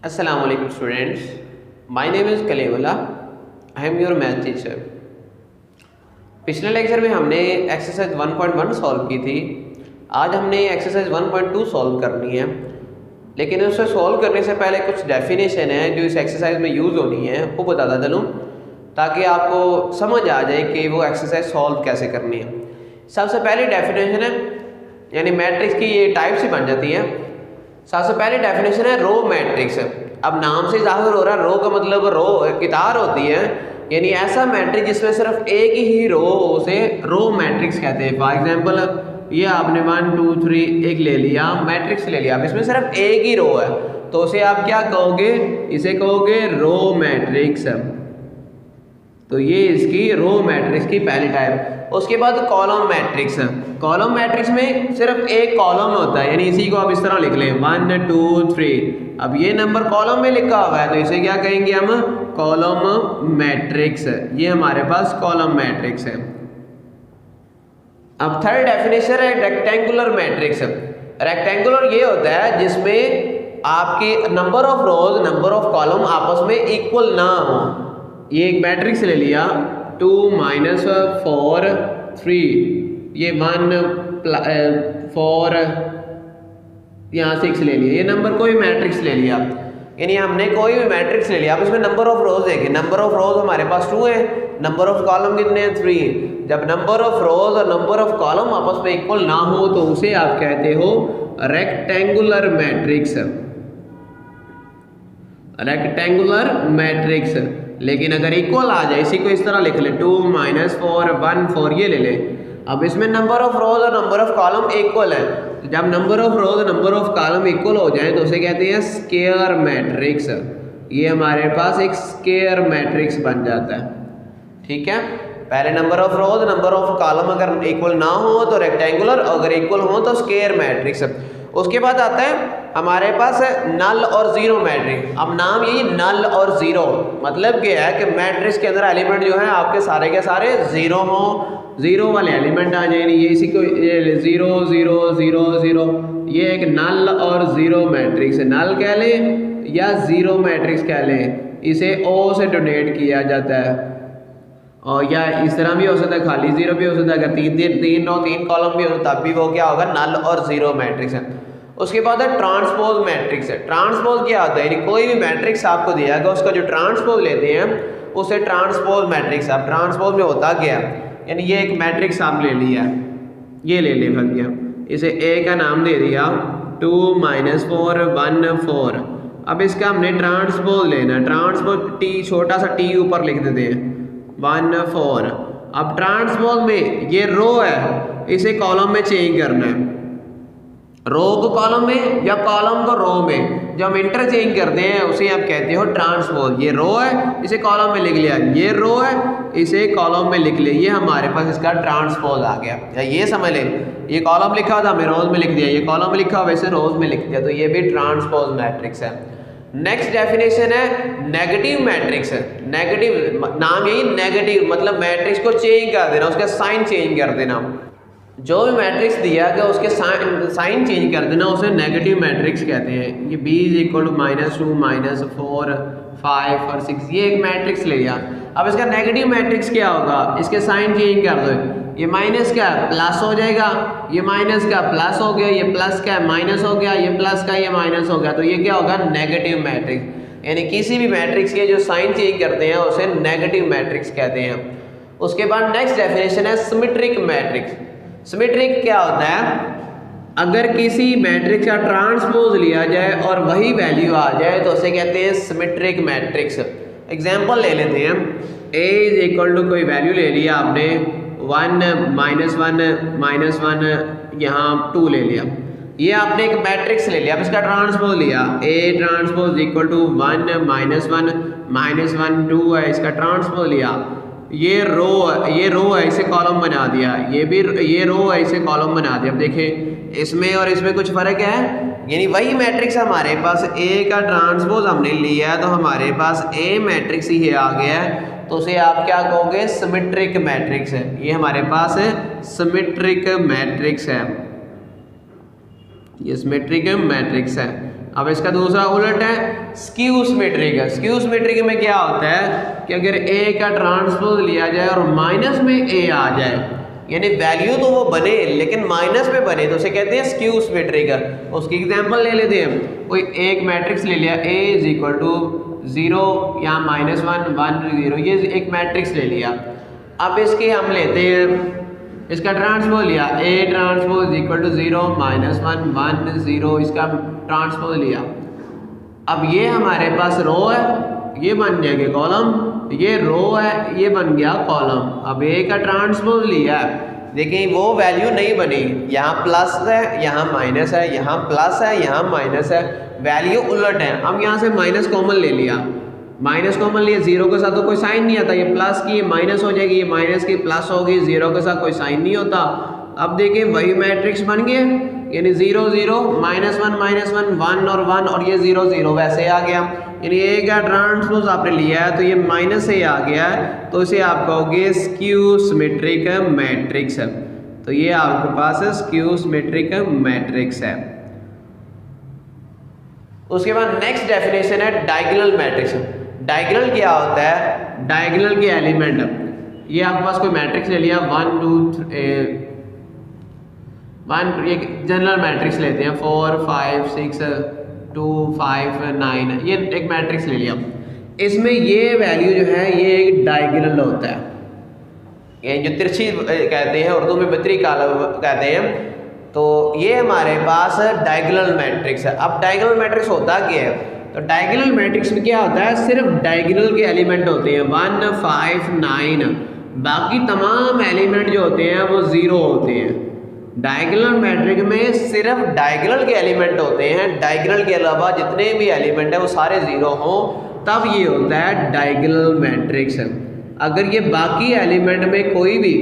Assalamu alaikum students. My name is Kalevala. I am your math teacher. पिछले lecture में हमने exercise 1.1 solve की थी। आज हमने एक्सरसाइज 1.2 सॉल्व करनी है, लेकिन उसे सॉल्व करने से पहले कुछ डेफिनेशन है जो इस एक्सरसाइज में यूज़ होनी है वो बताता चलूँ, ताकि आपको समझ आ जाए कि वो एक्सरसाइज सॉल्व कैसे करनी है। सबसे पहली डेफिनेशन है, यानी मैट्रिक्स की ये टाइप से बन जाती है। सबसे पहले डेफिनेशन है रो मैट्रिक्स। अब नाम से जाहिर हो रहा है, रो का मतलब रो कितार होती है, यानी ऐसा मैट्रिक्स जिसमें सिर्फ एक ही रो, उसे रो मैट्रिक्स कहते हैं। फॉर एग्जांपल ये आपने 1 2 3 एक ले लिया, मैट्रिक्स ले लिया, अब इसमें सिर्फ एक ही रो है, तो उसे आप क्या कहोगे? इसे कहोगे रो मैट्रिक्स। तो ये इसकी रो मैट्रिक्स की पहली टाइप। उसके बाद कॉलम मैट्रिक्स। कॉलम मैट्रिक्स में सिर्फ एक कॉलम होता है, यानी इसी को आप इस तरह लिख लें 1 2 3। अब ये नंबर कॉलम में लिखा हुआ है, तो इसे क्या कहेंगे हम? Column matrix. ये हमारे पास कॉलम मैट्रिक्स है। अब थर्ड डेफिनेशन है रेक्टेंगुलर मैट्रिक्स। रेक्टेंगुलर ये होता है जिसमें आपके number of rose, number of column आपस में इक्वल ना हो। ये एक मैट्रिक्स ले लिया 2 -4 3, ये 1 4 यहाँ 6 ले लिया। ये नंबर कोई मैट्रिक्स ले लिया, यानी हमने कोई भी मैट्रिक्स ले लिया। अब इसमें नंबर ऑफ रोज देखें, नंबर ऑफ रोज हमारे पास 2 है, नंबर ऑफ कॉलम कितने हैं? 3। जब नंबर ऑफ रोज और नंबर ऑफ कॉलम आपस में इक्वल ना हो तो उसे आप कहते हो रेक्टेंगुलर मैट्रिक्स। Rectangular matrix. लेकिन अगर इक्वल आ जाए, इसी को इस तरह लिख ले 2 -4 1 4, ये ले ले। अब इसमें नंबर ऑफ रोज और नंबर ऑफ कॉलम इक्वल है, तो जब नंबर ऑफ रोज और नंबर ऑफ कॉलम इक्वल हो जाए तो उसे कहते हैं स्क्वायर मैट्रिक्स। ये हमारे पास एक स्क्वायर मैट्रिक्स बन जाता है। ठीक है, पहले number of rose number of column अगर इक्वल ना हो तो रेक्टेंगुलर, अगर इक्वल हो तो स्क्वायर मैट्रिक्स। उसके बाद आता है हमारे पास नल और जीरो मैट्रिक्स। अब नाम यही नल और जीरो, मतलब क्या है कि मैट्रिक्स के अंदर एलिमेंट जो है आपके सारे के सारे जीरो हो, जीरो वाले एलिमेंट आ जाए। ये इसी को 0 0 0 0, ये एक नल और जीरो मैट्रिक्स है। नल कह लें या जीरो मैट्रिक्स कह लें, इसे ओ से डोनेट किया जाता है। और या इस तरह भी हो सकता है, खाली जीरो भी हो सकता है। अगर तीन कॉलम भी हो तब भी वो क्या होगा? नल और जीरो मैट्रिक्स है। उसके बाद है ट्रांसपोज मैट्रिक्स है। ट्रांसपोज क्या होता है? यानी कोई भी मैट्रिक्स आपको दिया गया, उसका जो ट्रांसपोज लेते हैं उसे ट्रांसपोज मैट्रिक्स। अब ट्रांसपोज में होता क्या है? यानी ये एक मैट्रिक्स आप ले लिया, ये ले ले भैया, इसे ए का नाम दे दिया 2 -4 1 4। अब इसका हमने ट्रांसपोज लेना है। ट्रांसपोज टी, छोटा सा टी ऊपर लिख देते हैं 1 4। अब ट्रांसपोज में ये रो है, इसे कॉलम में चेंज करना है, रो को कॉलम में या कॉलम को रो में। जब हम इंटरचेंज करते हैं उसे आप कहते हो ट्रांसपोज। ये रो है, इसे कॉलम में लिख लिया, ये रो है, इसे कॉलम में लिख लिया, ये हमारे पास इसका ट्रांसपोज आ गया। या ये समझ लें, ये कॉलम लिखा हुआ था, हमने रोज में लिख दिया, ये कॉलम में लिखा हुआ वैसे रोज में लिख दिया, तो ये भी ट्रांसपोज मैट्रिक्स है। नेक्स्ट डेफिनेशन है नेगेटिव मैट्रिक्स। नेगेटिव नाम यही नेगेटिव, मतलब मैट्रिक्स को चेंज कर देना, उसका साइन चेंज कर देना। जो भी मैट्रिक्स दिया गया उसके साइन चेंज कर देना, उसे नेगेटिव मैट्रिक्स कहते हैं। ये b = -2 -4 5 और 6, ये एक मैट्रिक्स ले लिया। अब इसका नेगेटिव मैट्रिक्स क्या होगा? इसके साइन चेंज कर दो, ये माइनस का प्लस हो जाएगा, ये माइनस का प्लस हो गया, ये प्लस का माइनस हो गया, ये प्लस का ये माइनस हो गया, तो ये क्या होगा? Negative matrix. यानी किसी भी मैट्रिक्स के जो साइन चेंज करते हैं उसे नेगेटिव मैट्रिक्स कहते हैं। उसके बाद नेक्स्ट डेफिनेशन है सिमेट्रिक मैट्रिक्स। सिमेट्रिक क्या होता है? अगर किसी मैट्रिक्स का ट्रांसपोज लिया जाए और वही वैल्यू आ जाए तो उसे कहते हैं सिमेट्रिक मैट्रिक्स। एग्जांपल ले लेते हैं, a = कोई वैल्यू ले लिया आपने 1 -1 -1, यहाँ 2 ले लिया, ये आपने एक मैट्रिक्स ले लिया। अब इसका ट्रांसपोज लिया, a ट्रांसपोज = 1 -1 -1 2 है, इसका ट्रांसपोज लिया, ये रो है, इसे कॉलम बना दिया, ये रो है, इसे कॉलम बना दिया। अब देखें इसमें और इसमें कुछ फर्क है, यानी वही मैट्रिक्स हमारे पास a का ट्रांसपोज हमने लिया है, तो हमारे पास a मैट्रिक्स ही आ गया है, तो उसे आप क्या कहोगे? सिमेट्रिक मैट्रिक्स है। ये हमारे पास है सिमेट्रिक मैट्रिक्स है, ये सिमेट्रिक मैट्रिक्स है। अब इसका दूसरा उलट है स्क्यू सिमेट्रिक है। स्क्यू सिमेट्रिक में क्या होता है कि अगर ए का ट्रांसपोज लिया जाए और माइनस में ए आ जाए, यानी वैल्यू तो वो बने लेकिन माइनस में बने, तो उसे कहते हैं स्क्यू सिमेट्रिक है। उसकी एग्जांपल ले लेते हैं। कोई एक मैट्रिक्स ले लिया A इज इक्वल टू 0 या -1 1 0, ये एक मैट्रिक्स ले लिया। अब इसके हम लेते हैं इसका ट्रांसपोज लिया, A ट्रांसपोज इक्वल टू 0 -1 1 0, इसका ट्रांसपोज लिया। अब ये हमारे पास रो है, ये बन जाएगा कॉलम, ये रो है, ये बन गया कॉलम। अब A का ट्रांसपोज लिया है, देखिए वो वैल्यू नहीं बनी, यहाँ प्लस है यहाँ माइनस है, यहाँ प्लस है यहाँ माइनस है, वैल्यू उलट है। अब यहाँ से माइनस कॉमन ले लिया, माइनस कॉमन लिए, जीरो के साथ तो कोई साइन नहीं आता, ये प्लस की ये माइनस हो जाएगी, ये माइनस की प्लस होगी, जीरो के साथ कोई साइन नहीं होता। अब देखिए वही मैट्रिक्स बन गया, यानी 0 0 -1 1 और 1 और ये 0 0 वैसे आ गया। यानी ए का ट्रांसपोज आपने लिया है तो ये माइनस से आ गया है, तो इसे आप कहोगे स्क्यू सिमेट्रिक मैट्रिक्स है। तो ये आपके पास स्क्यू सिमेट्रिक मैट्रिक्स है। उसके बाद नेक्स्ट डेफिनेशन है डायगोनल मैट्रिक्स। डायगोनल क्या होता है? डायगोनल के एलिमेंट, ये आपके पास कोई मैट्रिक्स ले लिया 1 2 3 1, एक जनरल मैट्रिक्स लेते हैं 4 5 6 2 5 9, ये एक मैट्रिक्स ले लिया। इसमें ये वैल्यू जो है ये एक डायगोनल होता है, ये जो तिरछी कहते हैं, उर्दू में बत्री काला कहते हैं। तो ये हमारे पास डायगोनल मैट्रिक्स है। अब डायगोनल मैट्रिक्स होता क्या है? तो डायगोनल मैट्रिक्स में क्या होता है, सिर्फ डायगोनल के एलिमेंट होते हैं 1 5 9, बाकी तमाम एलिमेंट जो होते हैं वो 0 होते हैं। डायगोनल मैट्रिक्स में सिर्फ डायगोनल के एलिमेंट होते हैं, डायगोनल के अलावा जितने भी एलिमेंट है वो सारे 0 हों, तब ये होता है डायगोनल मैट्रिक्स। अगर ये बाकी एलिमेंट में कोई भी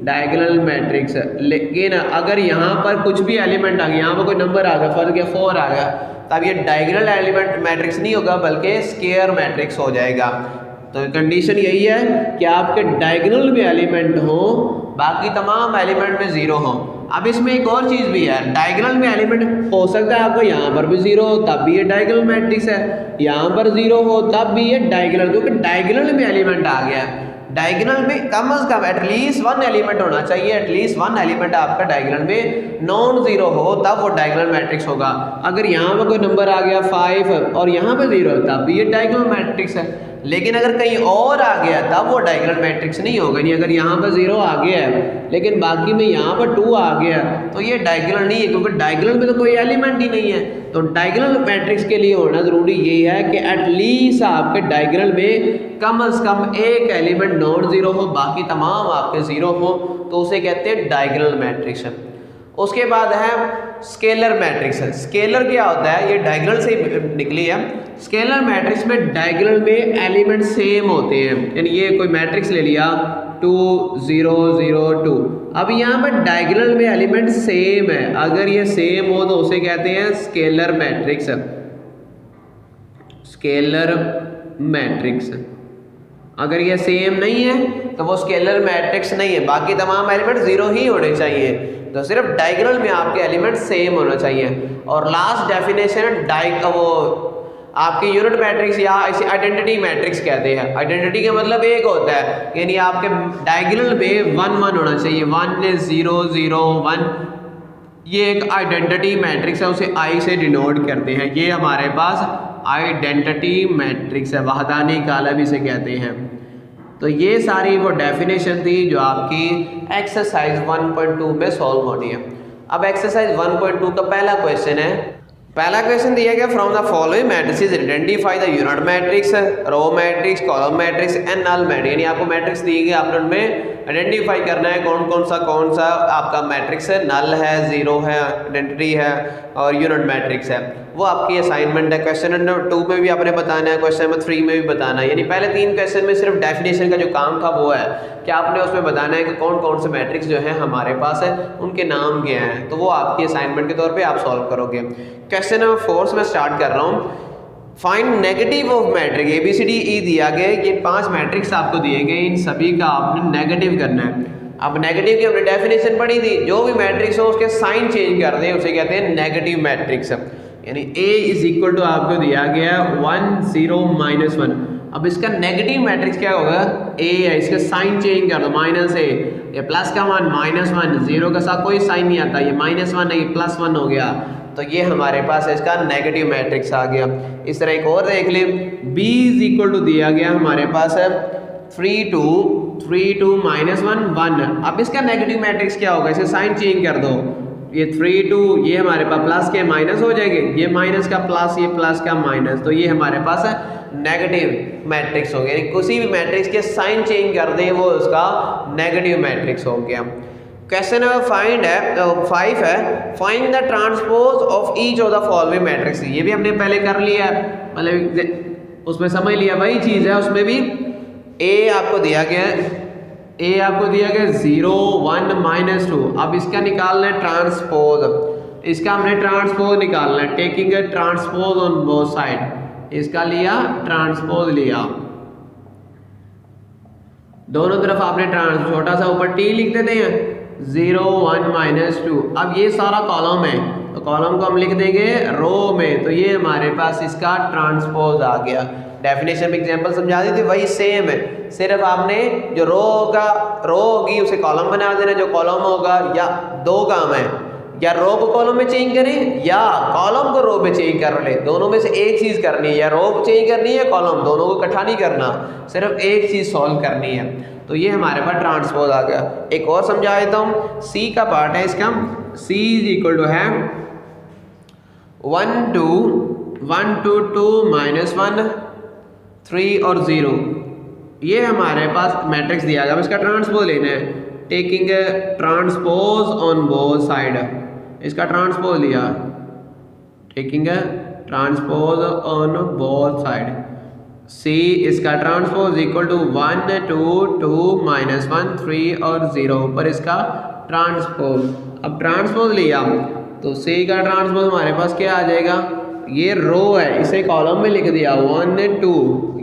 डायगोनल मैट्रिक्स, लेकिन अगर यहाँ पर कुछ भी एलिमेंट आ गया, यहाँ पर कोई नंबर आ गया, फर्ज गया 4 आ गया, तब ये डायगोनल एलिमेंट मैट्रिक्स नहीं होगा बल्कि स्क्वायर मैट्रिक्स हो जाएगा। तो कंडीशन यही है कि आपके डायगोनल में एलिमेंट हो, बाकी तमाम एलिमेंट में 0 हो। अब इसमें एक और चीज़ भी है, डायगोनल में एलिमेंट हो सकता है आपको यहाँ पर भी 0 हो तब भी ये डायगोनल मैट्रिक्स है, यहाँ पर 0 हो तब भी ये डायगोनल, क्योंकि डायगोनल में एलिमेंट आ गया। डायगोनल में कम से कम एटलीस्ट 1 एलिमेंट होना चाहिए, एटलीस्ट 1 एलिमेंट आपका डायगोनल में नॉन 0 हो तब वो डायगोनल मैट्रिक्स होगा। अगर यहाँ पर कोई नंबर आ गया 5 और यहाँ पे 0 तब भी ये डायगोनल मैट्रिक्स है, लेकिन अगर कहीं और आ गया तब वो डायगोनल मैट्रिक्स नहीं होगा। नहीं, अगर यहाँ पर 0 आ गया है लेकिन बाकी में यहाँ पर 2 आ गया तो ये डायगोनल नहीं है, क्योंकि डायगोनल में तो कोई एलिमेंट ही नहीं है। तो डायगोनल मैट्रिक्स के लिए होना ज़रूरी यही है कि एटलीस्ट आपके डायगोनल में कम से कम एक एलिमेंट नॉन 0 हो, बाकी तमाम आपके 0 हो, तो उसे कहते हैं डायगोनल मैट्रिक्स। उसके बाद है स्केलर मैट्रिक्स। स्केलर क्या होता है? ये डायगोनल से निकली है। स्केलर मैट्रिक्स में डायगोनल में एलिमेंट सेम होते हैं, यानी ये कोई मैट्रिक्स ले लिया 2 0 0 2, अब यहाँ पर डायगोनल में एलिमेंट सेम है, अगर ये सेम हो तो उसे कहते हैं स्केलर मैट्रिक्स। स्केलर मैट्रिक्स अगर ये सेम नहीं है तो वो स्केलर मैट्रिक्स नहीं है, बाकी तमाम एलिमेंट 0 ही होने चाहिए। तो सिर्फ डायगोनल में आपके एलिमेंट सेम होना चाहिए। और लास्ट डेफिनेशन वो आपकी यूनिट मैट्रिक्स या इसे आइडेंटिटी मैट्रिक्स कहते हैं। आइडेंटिटी का मतलब एक होता है, यानी आपके डायगोनल में 1 1 होना चाहिए, 1 0 0 1, ये एक आइडेंटिटी मैट्रिक्स है, उसे आई से डिनोट करते हैं। ये हमारे पास आइडेंटिटी मैट्रिक्स है, वहदानी कालम इसे कहते हैं। तो ये सारी वो डेफिनेशन थी जो आपकी एक्सरसाइज 1.2 में सॉल्व होनी है। अब एक्सरसाइज 1.2 का पहला क्वेश्चन है। पहला क्वेश्चन दिया गया, from the following matrices identify the unit matrix, row matrix, column matrix and null matrix. यानी आपको मैट्रिक्स दी गई, आपने उनमें आइडेंटिफाई करना है कौन सा आपका मैट्रिक्स है, नल है, 0 है, आइडेंटिटी है और यूनिट मैट्रिक्स है। वो आपकी असाइनमेंट है। क्वेश्चन नंबर 2 में भी आपने बताना है, क्वेश्चन नंबर 3 में भी बताना है। यानी पहले 3 क्वेश्चन में सिर्फ डेफिनेशन का जो काम था वो है कि आपने उसमें बताना है कि कौन से मैट्रिक्स जो है हमारे पास है, उनके नाम क्या हैं। तो वो आपकी असाइनमेंट के तौर पे आप सॉल्व करोगे। क्वेश्चन नंबर 4 से मैं स्टार्ट कर रहा हूँ। Find negative of matrix, ABCDE दिया गया, ये 5 मैट्रिक्स आपको दिए गए, इन सभी का आपने नेगेटिव करना है। अब नेगेटिव की हमने डेफिनेशन पढ़ी थी, जो भी मैट्रिक्स हो उसके साइन चेंज कर दें, उसे कहते हैं नेगेटिव मैट्रिक्स। यानी ए इज इक्वल टू आपको दिया गया 1 0 -1। अब इसका नेगेटिव मैट्रिक्स क्या होगा, ए है, इसका साइन चेंज कर दो, माइनस ए, ये प्लस का मान -1, जीरो के साथ कोई साइन नहीं आता, ये -1 नहीं +1 हो गया, तो ये हमारे पास इसका नेगेटिव मैट्रिक्स आ गया। इस तरह एक और देख ले, b इज इक्वल टू दिया गया हमारे पास है 3 2 -1 1। अब इसका नेगेटिव मैट्रिक्स क्या होगा, इसे साइन चेंज कर दो, ये 3 2 ये हमारे पास प्लस के माइनस हो जाएंगे, ये माइनस का प्लस, ये प्लस का माइनस, तो ये हमारे पास है नेगेटिव मैट्रिक्स हो गया। किसी भी मैट्रिक्स के साइन चेंज कर दें वो उसका नेगेटिव मैट्रिक्स हो गया। क्वेश्चन नंबर 5 है, find the transpose of each of the following matrix. ये भी हमने पहले कर लिया है, मतलब उसमें समझ लिया, वही चीज़ है, उसमें भी ए आपको दिया गया है, ए आपको दिया गया 0 1 -2। अब इसका निकालना है ट्रांसपोज, इसका हमने ट्रांसपोज निकालना है, taking A transpose on both side, इसका लिया ट्रांसपोज लिया, दोनों तरफ आपने छोटा सा ऊपर टी लिख देते हैं 0 1 -2। अब ये सारा कॉलम है, तो कॉलम को हम लिख देंगे रो में, तो ये हमारे पास इसका ट्रांसपोज आ गया। डेफिनेशन में एग्जांपल समझा दी थी, वही सेम है, सिर्फ आपने जो रो होगी उसे कॉलम बना देना, जो कॉलम होगा, या दो काम है, या रो को कॉलम में चेंज करें या कॉलम को रो में चेंज कर ले, दोनों में से एक चीज़ करनी है, या रो चेंज करनी है कॉलम, दोनों को इकट्ठा नहीं करना, सिर्फ एक चीज़ सॉल्व करनी है। तो ये हमारे पास ट्रांसपोज आ गया। एक और समझा देता हूँ, सी का पार्ट है इसका, सी इज इक्वल टू है 1 2 2 -1 3 और 0। ये हमारे पास मैट्रिक्स दिया गया, इसका ट्रांसपोज लेना है, taking transpose on both side, इसका ट्रांसपोज लिया, taking transpose on both side, see इसका ट्रांसपोज इक्वल टू 1 2 2 -1 3 और 0 पर इसका ट्रांसपोज। अब ट्रांसपोज लिया तो सी का ट्रांसपोज हमारे पास क्या आ जाएगा, ये रो है, इसे कॉलम में लिख दिया 1 2,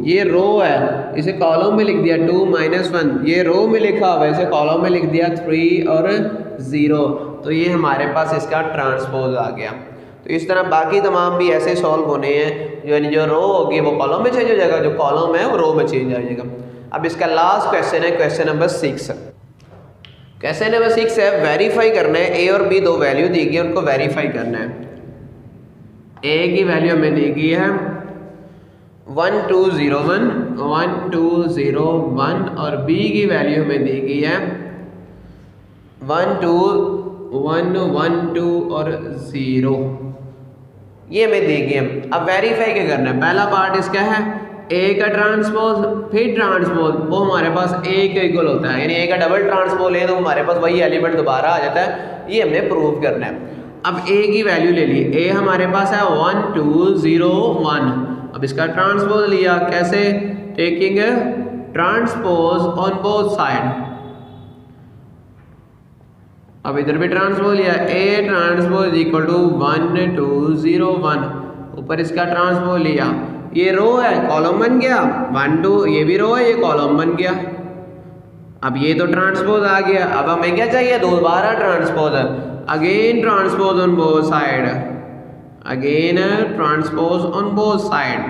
ये रो है, इसे कॉलम में लिख दिया 2 -1, ये रो में लिखा हुआ है, इसे कॉलम में लिख दिया 3 और 0, तो ये हमारे पास इसका ट्रांसपोज आ गया। तो इस तरह बाकी तमाम भी ऐसे सॉल्व होने हैं, जो रो होगी वो कॉलम में चेंज हो जाएगा, जो कॉलम है वो रो में चेंज आ जाएगा। अब इसका लास्ट क्वेश्चन है, क्वेश्चन नंबर 6। क्वेश्चन नंबर 6 है, वेरीफाई करना है, ए और बी दो वैल्यू दी गई, उनको वेरीफाई करना है। ए की वैल्यू हमें दी गई है 1 2 0 1 1 2 0 1 और बी की वैल्यू हमें दी गई है 1 2 1 1 2 और 0, ये हमें दी गई है। अब वेरीफाई क्या करना है, पहला पार्ट इसका है ए का ट्रांसपोज, फिर ट्रांसपोज वो हमारे पास ए के इक्वल होता है, यानी ए का डबल ट्रांसपोज ले तो हमारे पास वही एलिमेंट दोबारा आ जाता है, ये हमने प्रूव करना है। अब ए की वैल्यू ले ली, ए हमारे पास है 1 2 0 1, अब इसका ट्रांसपोज लिया, कैसे, taking transpose on both side, अब इधर भी ट्रांसपोज लिया, ए ट्रांसपोज इक्वल टू 1 2 0 1, ऊपर इसका ट्रांसपोज लिया, ये रो है, कॉलम बन गया 1 2, ये भी रो है, ये कॉलम बन गया। अब ये तो ट्रांसपोज आ गया, अब हमें क्या चाहिए, दोबारा transpose, again transpose on both side, again transpose on both side,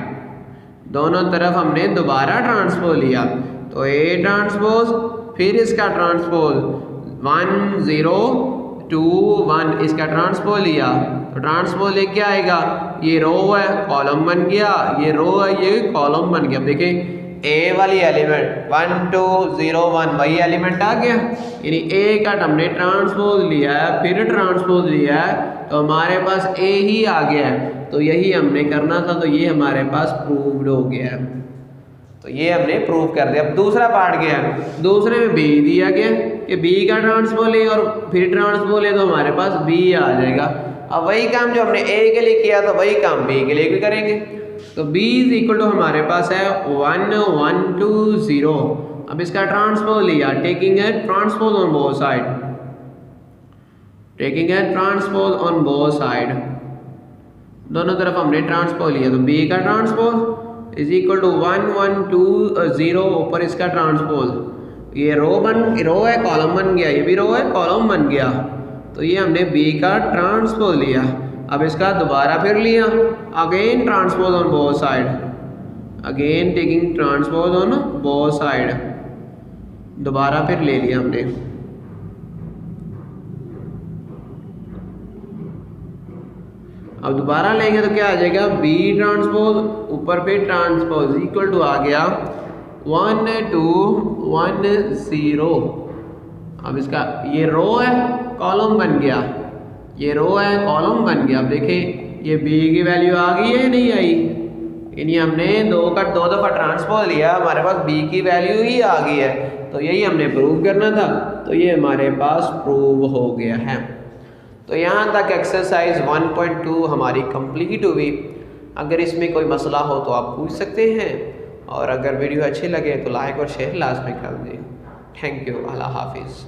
दोनों तरफ हमने दोबारा ट्रांसपोज लिया, तो ए ट्रांसपोज फिर इसका ट्रांसपोज 1 0 2 1, इसका ट्रांसपोज लिया, तो ट्रांसपोज लेके आएगा, ये रो है, कॉलम बन गया, ये रो है, ये कॉलम बन गया। अब देखिए ए वाली एलिमेंट 1 2 0 1 वही एलिमेंट आ गया, यानी ए का हमने ट्रांसपोज लिया है, फिर ट्रांसपोज लिया है, तो हमारे पास ए ही आ गया है, तो यही हमने करना था, तो ये हमारे पास प्रूव्ड हो गया है, तो ये हमने प्रूव कर दिया। अब दूसरा पार्ट क्या है, दूसरे में बी दिया गया कि बी का ट्रांसपोज ले और फिर ट्रांसपोज ले तो हमारे पास बी आ जाएगा। अब वही काम जो हमने ए के लिए किया था वही काम बी के लिए भी करेंगे, तो b इज इक्वल टू हमारे पास है 1 1 2 0, अब इसका ट्रांसपोज लिया, टेकिंग है transpose on both side, taking है ट्रांसपोज ऑन बोथ साइड, दोनों तरफ हमने ट्रांसपोज लिया, तो b का ट्रांसपोज इज इक्वल टू 1 1 2 0, ऊपर इसका ट्रांसपोज, ये रो है, कॉलम बन गया, ये भी रो है, कॉलम बन गया, तो ये हमने b का ट्रांसपोज लिया। अब इसका दोबारा फिर लिया, again transpose on both side, again taking transpose on both side, दोबारा फिर ले लिया हमने। अब दोबारा लेंगे तो क्या आ जाएगा, बी ट्रांसपोज ऊपर पे ट्रांसपोज इक्वल टू आ गया 1 2 1 0। अब इसका ये रो है, कॉलम बन गया, ये रो है, कॉलम बन गया। अब देखें ये बी की वैल्यू आ गई है नहीं आई, यानी हमने दो दफ़ा ट्रांसपोज लिया, हमारे पास बी की वैल्यू ही आ गई है। तो यही हमने प्रूव करना था, तो ये हमारे पास प्रूव हो गया है। तो यहाँ तक एक्सरसाइज 1.2 हमारी कंप्लीट हुई। अगर इसमें कोई मसला हो तो आप पूछ सकते हैं, और अगर वीडियो अच्छे लगे तो लाइक और शेयर लाजमी कर दें। थैंक यू, अल्लाह हाफिज़।